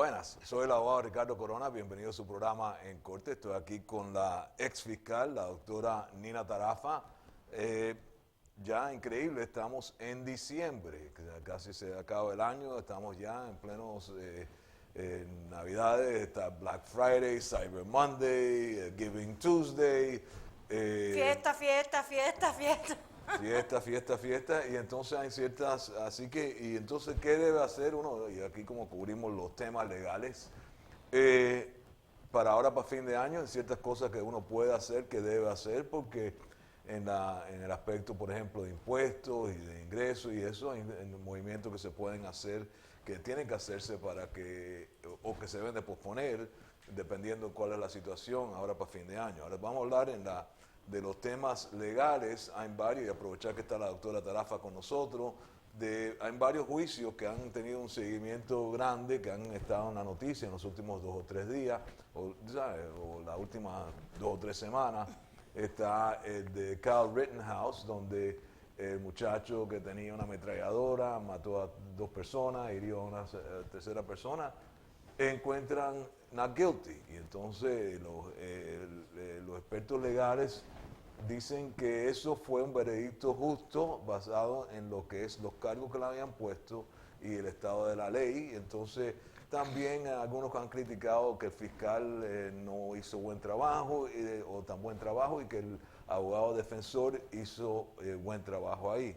Buenas, soy el abogado Ricardo Corona, bienvenido a su programa En Corte. Estoy aquí con la ex fiscal, la doctora Nina Tarafa. Ya increíble, estamos en diciembre, casi se acaba el año, estamos ya en plenos Navidades, está Black Friday, Cyber Monday, Giving Tuesday. Fiesta, fiesta, fiesta, fiesta. Fiesta, y entonces hay ciertas, y entonces, ¿qué debe hacer uno? Y aquí como cubrimos los temas legales, para fin de año, hay ciertas cosas que uno puede hacer, que debe hacer, porque en el aspecto, por ejemplo, de impuestos y de ingresos y eso, hay movimientos que se pueden hacer, que tienen que hacerse o que se deben de posponer, dependiendo cuál es la situación ahora para fin de año. Ahora vamos a hablar de los temas legales. Hay varios, y aprovechar que está la doctora Tarafa con nosotros, hay varios juicios que han tenido un seguimiento grande, que han estado en la noticia en los últimos 2 o 3 días, o las últimas 2 o 3 semanas. Está el de Kyle Rittenhouse, donde el muchacho que tenía una ametralladora mató a 2 personas, hirió a una tercera persona, encuentran not guilty. Y entonces los expertos legales dicen que eso fue un veredicto justo basado en lo que es los cargos que le habían puesto y el estado de la ley. Entonces también algunos han criticado que el fiscal no hizo buen trabajo o tan buen trabajo, y que el abogado defensor hizo buen trabajo ahí.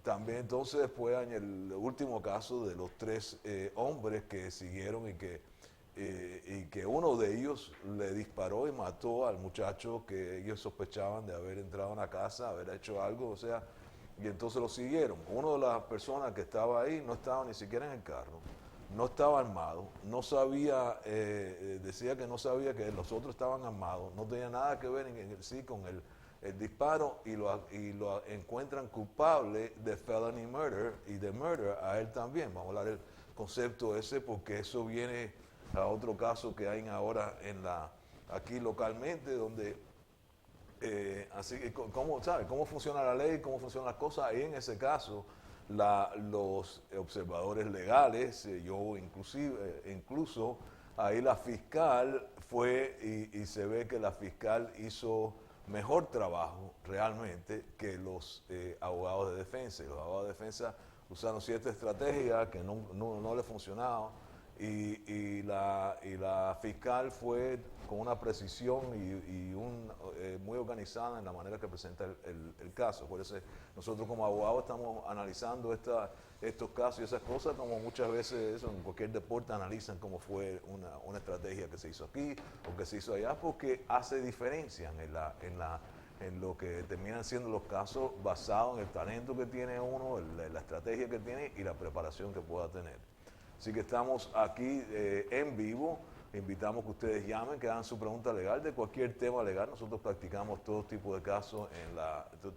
También entonces después en el último caso de los 3 hombres que siguieron y que uno de ellos le disparó y mató al muchacho que ellos sospechaban de haber entrado a una casa, haber hecho algo, y entonces lo siguieron. Una de las personas que estaba ahí no estaba ni siquiera en el carro, no estaba armado, no sabía, decía que no sabía que los otros estaban armados, no tenía nada que ver en sí con el disparo, y lo encuentran culpable de felony murder y de murder a él también. Vamos a hablar del concepto ese, porque eso viene a otro caso que hay ahora aquí localmente, donde así que cómo funciona la ley, cómo funcionan las cosas. Ahí en ese caso los observadores legales, yo incluso ahí la fiscal fue y se ve que la fiscal hizo mejor trabajo realmente que los abogados de defensa. Y los abogados de defensa usaron cierta estrategia que no le funcionaba, y la fiscal fue con una precisión y muy organizada en la manera que presenta el caso. Por eso nosotros como abogados estamos analizando estos casos y esas cosas, como muchas veces eso en cualquier deporte analizan cómo fue una estrategia que se hizo aquí o que se hizo allá, porque hace diferencia en lo que terminan siendo los casos, basados en el talento que tiene uno, la estrategia que tiene y la preparación que pueda tener. Así que estamos aquí en vivo. Invitamos que ustedes llamen, que hagan su pregunta legal de cualquier tema legal. Nosotros practicamos todo tipo de casos,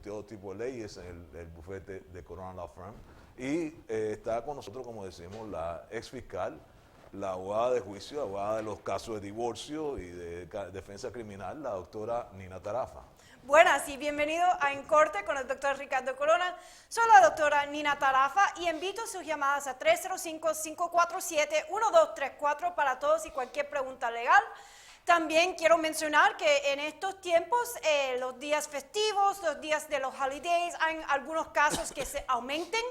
todo tipo de leyes en el bufete de Corona Law Firm. Y está con nosotros, como decimos, la ex fiscal, la abogada de juicio, la abogada de los casos de divorcio y de defensa criminal, la doctora Nina Tarafa. Buenas y bienvenido a En Corte con el doctor Ricardo Corona. Soy la doctora Nina Tarafa y invito sus llamadas a 305-547-1234 para todos y cualquier pregunta legal. También quiero mencionar que en estos tiempos, los días festivos, los días de los holidays, hay algunos casos que se aumenten.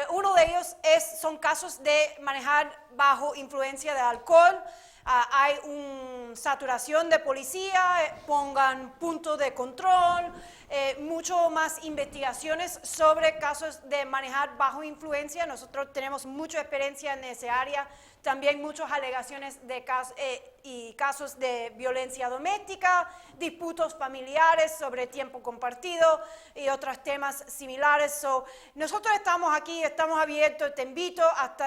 Uno de ellos son casos de manejar bajo influencia de alcohol. Hay una saturación de policía, pongan puntos de control, mucho más investigaciones sobre casos de manejar bajo influencia. Nosotros tenemos mucha experiencia en esa área, también muchas alegaciones y casos de violencia doméstica, disputas familiares sobre tiempo compartido y otros temas similares. Nosotros estamos aquí, estamos abiertos, te invito,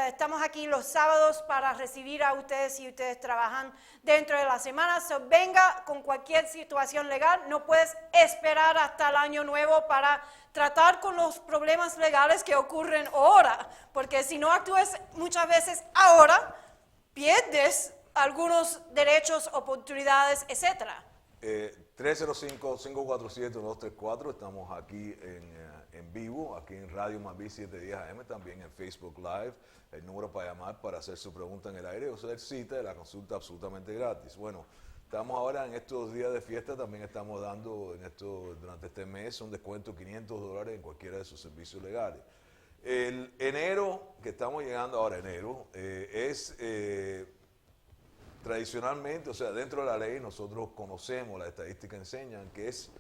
estamos aquí los sábados para recibir a ustedes si ustedes trabajan dentro de la semana. Venga con cualquier situación legal, no puedes esperar hasta el año nuevo para tratar con los problemas legales que ocurren ahora, porque si no actúas muchas veces ahora, pierdes algunos derechos, oportunidades, etc. 305-547-1234, estamos aquí en vivo, aquí en Radio Mambí 710 AM, también en Facebook Live, el número para llamar para hacer su pregunta en el aire o hacer cita de la consulta absolutamente gratis. Bueno, estamos ahora en estos días de fiesta, también estamos dando durante este mes un descuento de $500 en cualquiera de sus servicios legales. El enero, que estamos llegando ahora, es tradicionalmente, o sea, dentro de la ley nosotros conocemos, las estadísticas enseñan que es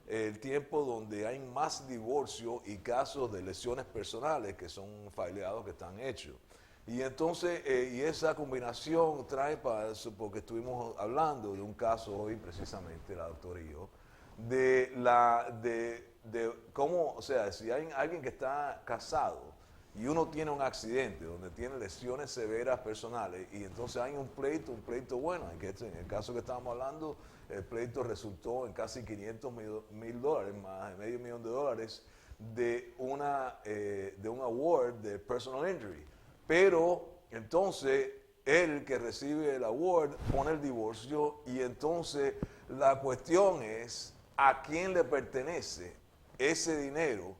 el tiempo donde hay más divorcio y casos de lesiones personales que son fileados, que están hechos. Y entonces, y esa combinación trae para eso, porque estuvimos hablando de un caso hoy precisamente, la doctora y yo, de cómo, o sea, si hay alguien que está casado y uno tiene un accidente donde tiene lesiones severas personales y entonces hay un pleito bueno, en el caso que estábamos hablando, el pleito resultó en casi $500,000, más de $500,000 de un award de personal injury. Pero entonces el que recibe el award pone el divorcio y entonces la cuestión es a quién le pertenece ese dinero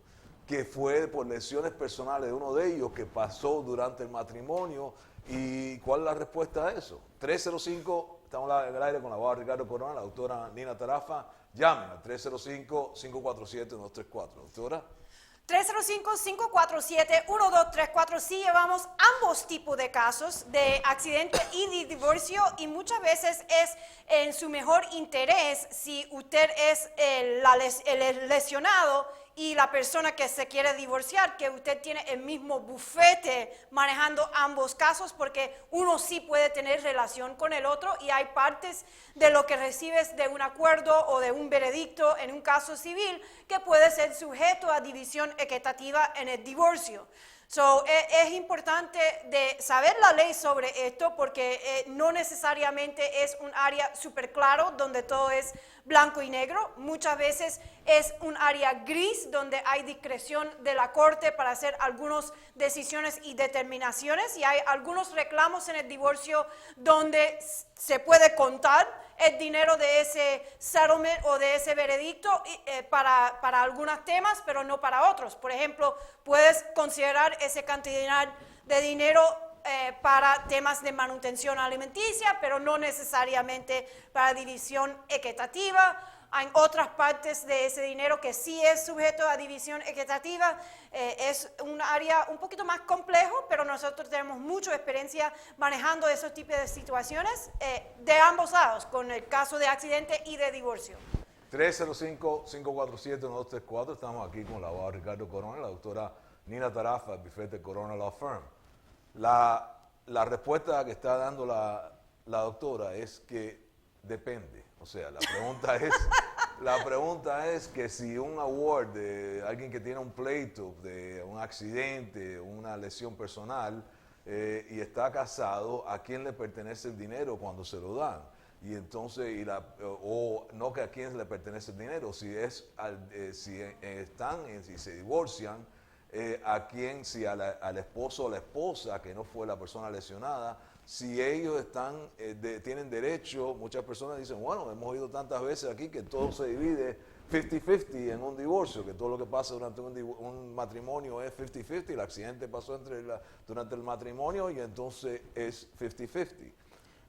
que fue por lesiones personales de uno de ellos que pasó durante el matrimonio. ¿Y cuál es la respuesta a eso? 305, estamos en el aire con la abogada Ricardo Corona, la doctora Nina Tarafa. Llamen al 305-547-1234. Doctora. 305-547-1234. Sí, llevamos ambos tipos de casos de accidente y de divorcio y muchas veces es en su mejor interés si usted es el lesionado y la persona que se quiere divorciar, que usted tiene el mismo bufete manejando ambos casos, porque uno sí puede tener relación con el otro y hay partes de lo que recibes de un acuerdo o de un veredicto en un caso civil que puede ser sujeto a división equitativa en el divorcio. Es importante de saber la ley sobre esto porque no necesariamente es un área súper claro donde todo es blanco y negro. Muchas veces es un área gris donde hay discreción de la corte para hacer algunas decisiones y determinaciones y hay algunos reclamos en el divorcio donde se puede contar el dinero de ese settlement o de ese veredicto para algunos temas, pero no para otros. Por ejemplo, puedes considerar esa cantidad de dinero para temas de manutención alimenticia, pero no necesariamente para división equitativa. Hay otras partes de ese dinero que sí es sujeto a división equitativa. Es un área un poquito más complejo, pero nosotros tenemos mucha experiencia manejando esos tipos de situaciones de ambos lados, con el caso de accidente y de divorcio. 305-547-1234. Estamos aquí con la abogada Ricardo Corona, la doctora Nina Tarafa, del bufete Corona Law Firm. La respuesta que está dando la doctora es que depende. O sea, la pregunta es que si un award de alguien que tiene un pleito, de un accidente, una lesión personal, y está casado, ¿a quién le pertenece el dinero cuando se lo dan? Y entonces, o no que a quién le pertenece el dinero, si se divorcian, a quién, si al esposo o la esposa, que no fue la persona lesionada, si ellos tienen derecho. Muchas personas dicen, bueno, hemos oído tantas veces aquí que todo se divide 50-50 en un divorcio, que todo lo que pasa durante un matrimonio es 50-50, el accidente pasó durante el matrimonio y entonces es 50-50.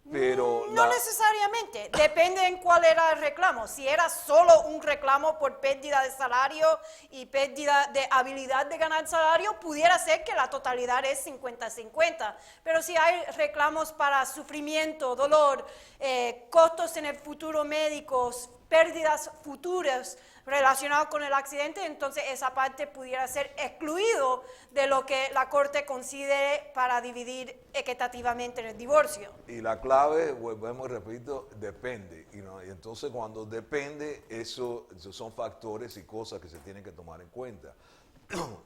Pero no necesariamente, depende en cuál era el reclamo. Si era solo un reclamo por pérdida de salario y pérdida de habilidad de ganar salario, pudiera ser que la totalidad es 50-50. Pero si hay reclamos para sufrimiento, dolor, costos en el futuro médicos, pérdidas futuras relacionadas con el accidente, entonces esa parte pudiera ser excluido de lo que la corte considere para dividir equitativamente en el divorcio. Y la clave, volvemos y repito, depende. Y entonces cuando depende, esos son factores y cosas que se tienen que tomar en cuenta.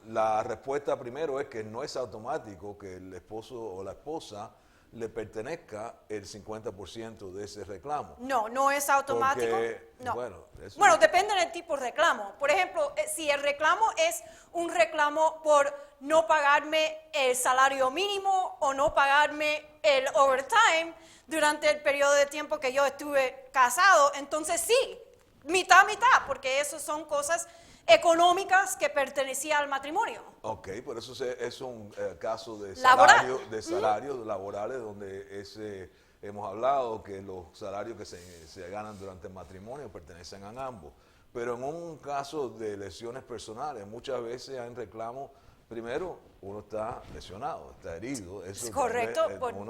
La respuesta primero es que no es automático que el esposo o la esposa le pertenezca el 50% de ese reclamo. No es automático. Porque, no. Bueno, depende del tipo de reclamo. Por ejemplo, si el reclamo es un reclamo por no pagarme el salario mínimo o no pagarme el overtime durante el periodo de tiempo que yo estuve casado, entonces sí, mitad, porque esas son cosas económicas que pertenecían al matrimonio. Ok, por eso es un caso de Laboral. salarios laborales donde hemos hablado que los salarios que se ganan durante el matrimonio pertenecen a ambos. Pero en un caso de lesiones personales, muchas veces hay reclamos. Primero, uno está lesionado, está herido. Eso Es correcto, por y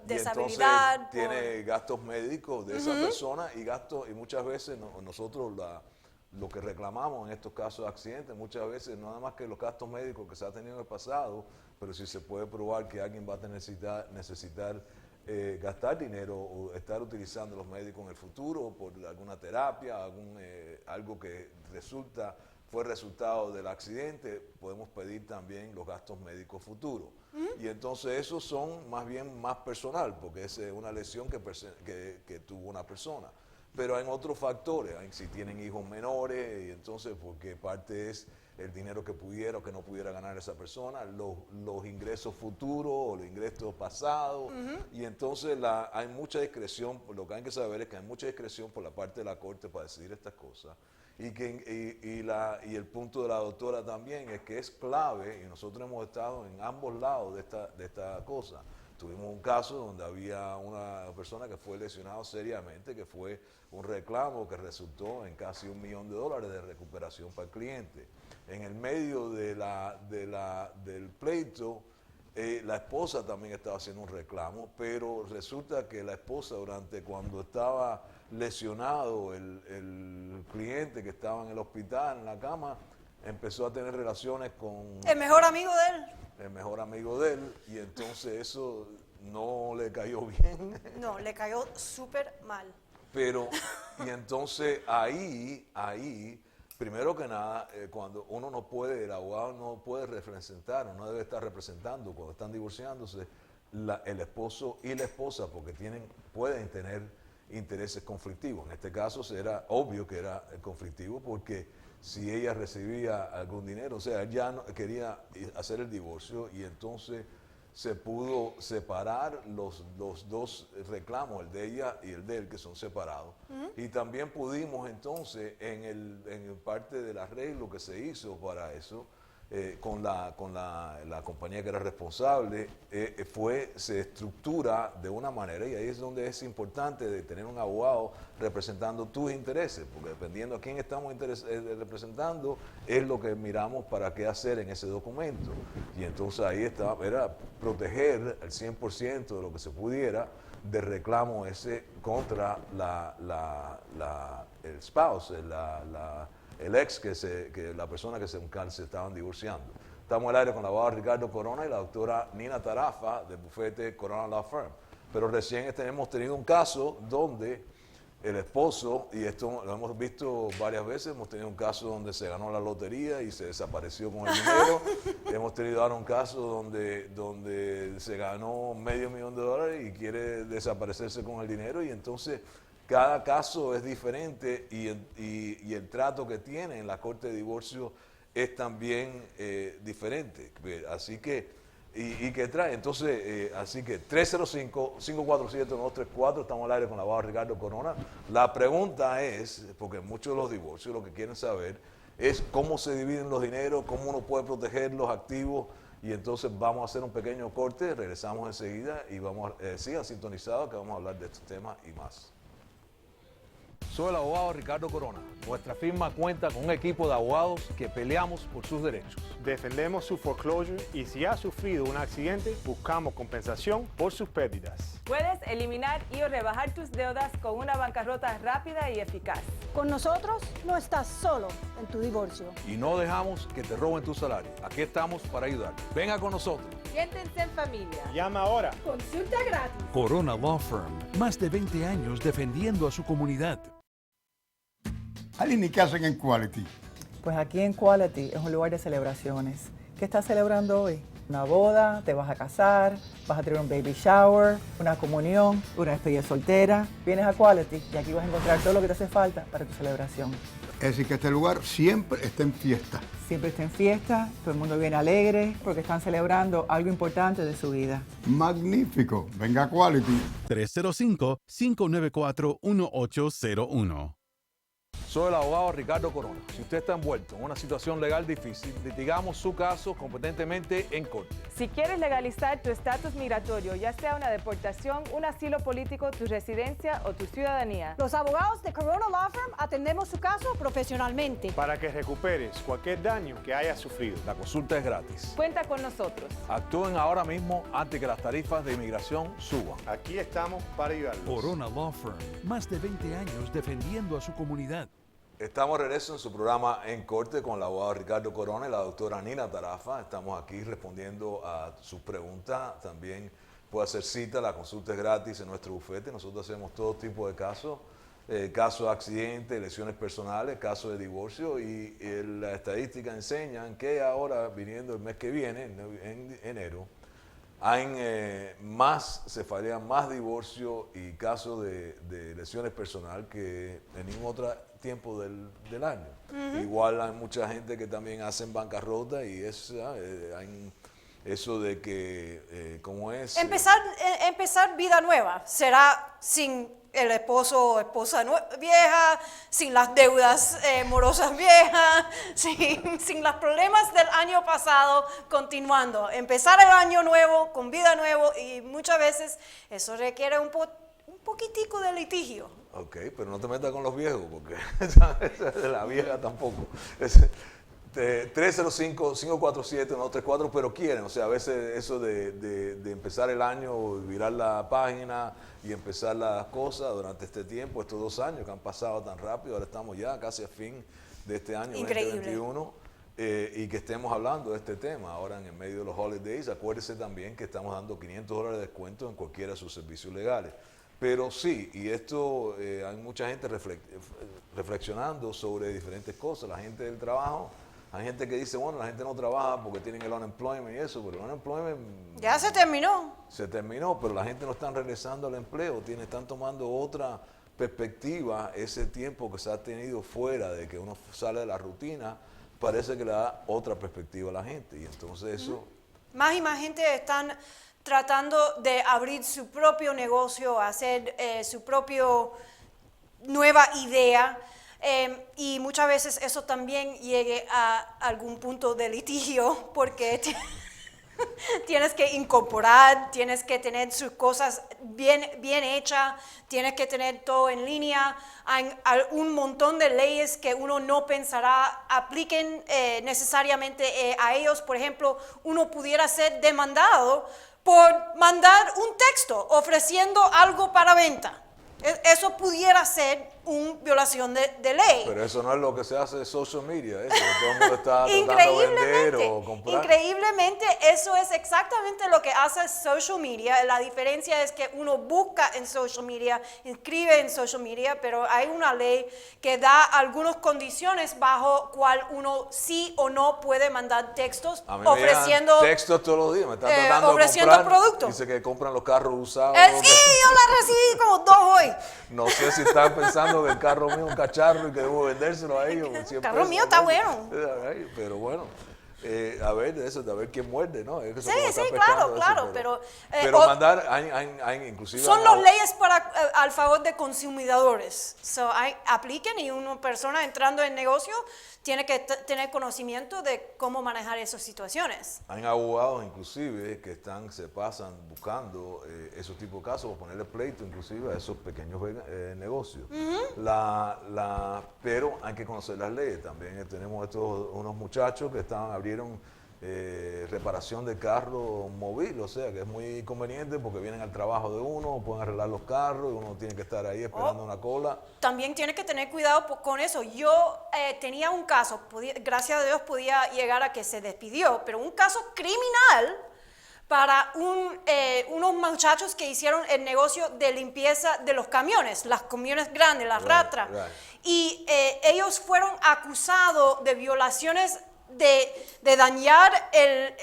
deshabilidad. entonces tiene gastos médicos de esa persona y muchas veces nosotros lo que reclamamos en estos casos de accidentes, muchas veces no nada más que los gastos médicos que se ha tenido en el pasado, pero si se puede probar que alguien va a necesitar gastar dinero o estar utilizando los médicos en el futuro por alguna terapia, algo que fue resultado del accidente, podemos pedir también los gastos médicos futuros. Y entonces esos son más personal, porque es una lesión que tuvo una persona. Pero hay otros factores, si tienen hijos menores, y entonces porque parte es el dinero que pudiera o que no pudiera ganar esa persona, los ingresos futuros o los ingresos pasados, y entonces hay mucha discreción. Lo que hay que saber es que hay mucha discreción por la parte de la Corte para decidir estas cosas, y el punto de la doctora también es que es clave, y nosotros hemos estado en ambos lados de esta cosa. Tuvimos un caso donde había una persona que fue lesionada seriamente, que fue un reclamo que resultó en casi $1 millón de recuperación para el cliente. En el medio del pleito, la esposa también estaba haciendo un reclamo, pero resulta que la esposa cuando estaba lesionado el cliente que estaba en el hospital, en la cama, empezó a tener relaciones con El mejor amigo de él. el mejor amigo de él, y entonces eso no le cayó bien. No, le cayó súper mal. Y entonces ahí, primero que nada, cuando el abogado no puede representar, no debe estar representando cuando están divorciándose el esposo y la esposa, porque pueden tener intereses conflictivos. En este caso era obvio que era conflictivo, porque si ella recibía algún dinero, o sea, él ya no quería hacer el divorcio, y entonces se pudo separar los dos reclamos, el de ella y el de él, que son separados. Y también pudimos entonces, en parte del arreglo que se hizo para eso, con la compañía que era responsable, se estructura de una manera, y ahí es donde es importante de tener un abogado representando tus intereses, porque dependiendo a quién estamos representando, es lo que miramos para qué hacer en ese documento. Y entonces ahí era proteger al 100% de lo que se pudiera de reclamo ese contra el spouse, el ex, que la persona que se estaban divorciando. Estamos al aire con la abogada Ricardo Corona y la doctora Nina Tarafa del bufete Corona Law Firm. Pero recién hemos tenido un caso donde el esposo, y esto lo hemos visto varias veces, hemos tenido un caso donde se ganó la lotería y se desapareció con el dinero. Hemos tenido ahora un caso donde se ganó $500,000 y quiere desaparecerse con el dinero, y entonces cada caso es diferente, y el trato que tiene en la Corte de Divorcio es también diferente. Así que, que trae, entonces, así que 305-547-9234, estamos al aire con la abogada Ricardo Corona. La pregunta es, porque muchos de los divorcios lo que quieren saber es cómo se dividen los dineros, cómo uno puede proteger los activos, y entonces vamos a hacer un pequeño corte, regresamos enseguida y sigan sintonizados que vamos a hablar de estos temas y más. Soy el abogado Ricardo Corona. Nuestra firma cuenta con un equipo de abogados que peleamos por sus derechos. Defendemos su foreclosure, y si ha sufrido un accidente, buscamos compensación por sus pérdidas. Puedes eliminar y o rebajar tus deudas con una bancarrota rápida y eficaz. Con nosotros no estás solo en tu divorcio. Y no dejamos que te roben tu salario. Aquí estamos para ayudar. Venga con nosotros. Siéntense en familia. Llama ahora. Consulta gratis. Corona Law Firm, más de 20 años defendiendo a su comunidad. Aline, ¿qué hacen en Quality? Pues aquí en Quality es un lugar de celebraciones. ¿Qué estás celebrando hoy? Una boda, te vas a casar, vas a tener un baby shower, una comunión, una despedida soltera. Vienes a Quality y aquí vas a encontrar todo lo que te hace falta para tu celebración. Es decir, que este lugar siempre está en fiesta. Siempre está en fiesta, todo el mundo viene alegre porque están celebrando algo importante de su vida. Magnífico. Venga a Quality. 305-594-1801. Soy el abogado Ricardo Corona. Si usted está envuelto en una situación legal difícil, litigamos su caso competentemente en corte. Si quieres legalizar tu estatus migratorio, ya sea una deportación, un asilo político, tu residencia o tu ciudadanía, Los abogados de Corona Law Firm atendemos su caso profesionalmente. para que recuperes cualquier daño que hayas sufrido. La consulta es gratis. cuenta con nosotros. Actúen ahora mismo antes que las tarifas de inmigración suban. Aquí estamos para ayudarlos. Corona Law Firm, más de 20 años defendiendo a su comunidad. Estamos de regreso en su programa En Corte con el abogado Ricardo Corona y la doctora Nina Tarafa. Estamos aquí respondiendo a sus preguntas. También puede hacer cita, la consulta es gratis en nuestro bufete. Nosotros hacemos todo tipo de casos, casos de accidentes, lesiones personales, casos de divorcio y las estadísticas enseñan que ahora, viniendo el mes que viene, en enero, se fallan más divorcios y casos de lesiones personales que en ningún otro tiempo del año. Igual hay mucha gente que también hacen bancarrota y hay eso de que, ¿cómo es? Empezar vida nueva. Será sin el esposo o esposa vieja, sin las deudas morosas viejas, sin los problemas del año pasado continuando. Empezar el año nuevo con vida nueva y muchas veces eso requiere un poquitico de litigio. Ok, pero no te metas con los viejos porque de la vieja tampoco. 305-547-134, pero quieren, o sea, a veces eso de empezar el año, virar la página y empezar las cosas durante este tiempo, estos 2 años que han pasado tan rápido, ahora estamos ya casi a fin de este año. Increíble. 2021, y que estemos hablando de este tema ahora en el medio de los holidays. Acuérdese también que estamos dando $500 de descuento en cualquiera de sus servicios legales. Pero sí, y esto hay mucha gente reflexionando sobre diferentes cosas, la gente del trabajo. Hay gente que dice, bueno, la gente no trabaja porque tienen el unemployment y eso, pero el unemployment Ya se terminó. se terminó, pero la gente no está regresando al empleo, están tomando otra perspectiva. Ese tiempo que se ha tenido fuera de que uno sale de la rutina, parece que le da otra perspectiva a la gente. Y entonces eso... Más y más gente están tratando de abrir su propio negocio, hacer su propio nueva idea. Y muchas veces eso también llegue a algún punto de litigio porque tienes que incorporar, tienes que tener sus cosas bien hechas, tienes que tener todo en línea. Hay un montón de leyes que uno no pensará apliquen necesariamente a ellos. Por ejemplo, uno pudiera ser demandado por mandar un texto ofreciendo algo para venta. Eso pudiera ser una violación de ley. Pero eso no es lo que se hace de social media, eso, todo el mundo está tratando de vender o comprar. Increíblemente, eso es exactamente lo que hace social media. La diferencia es que uno busca en social media, inscribe en social media, pero hay una ley que da algunas condiciones bajo cual uno sí o no puede mandar textos A mí ofreciendo me textos todos los días, me están tratando ofreciendo de comprar. productos. Dice que compran los carros usados. Sí, yo la recibí como 2 hoy. No sé si están pensando que el carro mío es un cacharro y que debo vendérselo a ellos. El carro mío está bueno. Pero bueno, a ver quién muerde, ¿no? Es que Sí, eso sí, está claro, pescando claro, pero mandar, hay inclusive... son las leyes al favor de consumidores. Apliquen y una persona entrando en negocio tiene que tener conocimiento de cómo manejar esas situaciones. Hay abogados inclusive que se pasan buscando esos tipos de casos o ponerle pleito inclusive a esos pequeños negocios. Pero hay que conocer las leyes también. Tenemos unos muchachos que abrieron reparación de carro móvil, o sea que es muy conveniente porque vienen al trabajo de uno, pueden arreglar los carros y uno tiene que estar ahí esperando una cola. También tiene que tener cuidado con eso. Yo tenía un caso, gracias a Dios podía llegar a que se despidió, pero un caso criminal para unos muchachos que hicieron el negocio de limpieza de los camiones grandes, las ratras. Y ellos fueron acusados de violaciones de dañar el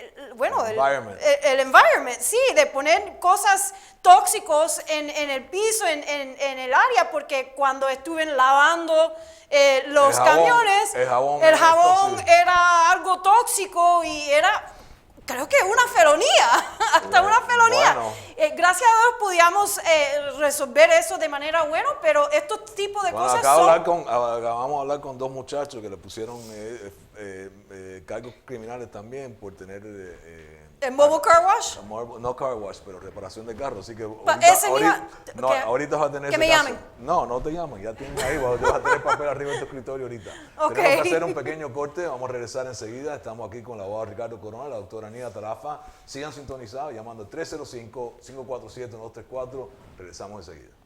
environment, sí, de poner cosas tóxicos en el piso, en el área, porque cuando estuve lavando los camiones, el jabón era algo tóxico y era... Creo que una felonía, hasta una felonía. Bueno. Gracias a Dios podíamos resolver eso de manera buena, pero estos tipos de Bueno, cosas acabamos son... de hablar con dos muchachos que le pusieron cargos criminales también por tener... ¿El mobile car wash? no car wash, pero reparación de carros. Así que ahorita vas a tener que ese me caso. llamen. No te llaman, ya tienes ahí, vas a tener papel arriba de tu escritorio ahorita. Ok. Tenemos que hacer un pequeño corte, vamos a regresar enseguida. Estamos aquí con el abogado Ricardo Corona, la doctora Anida Tarafa. Sigan sintonizados llamando al 305-547-234. Regresamos enseguida.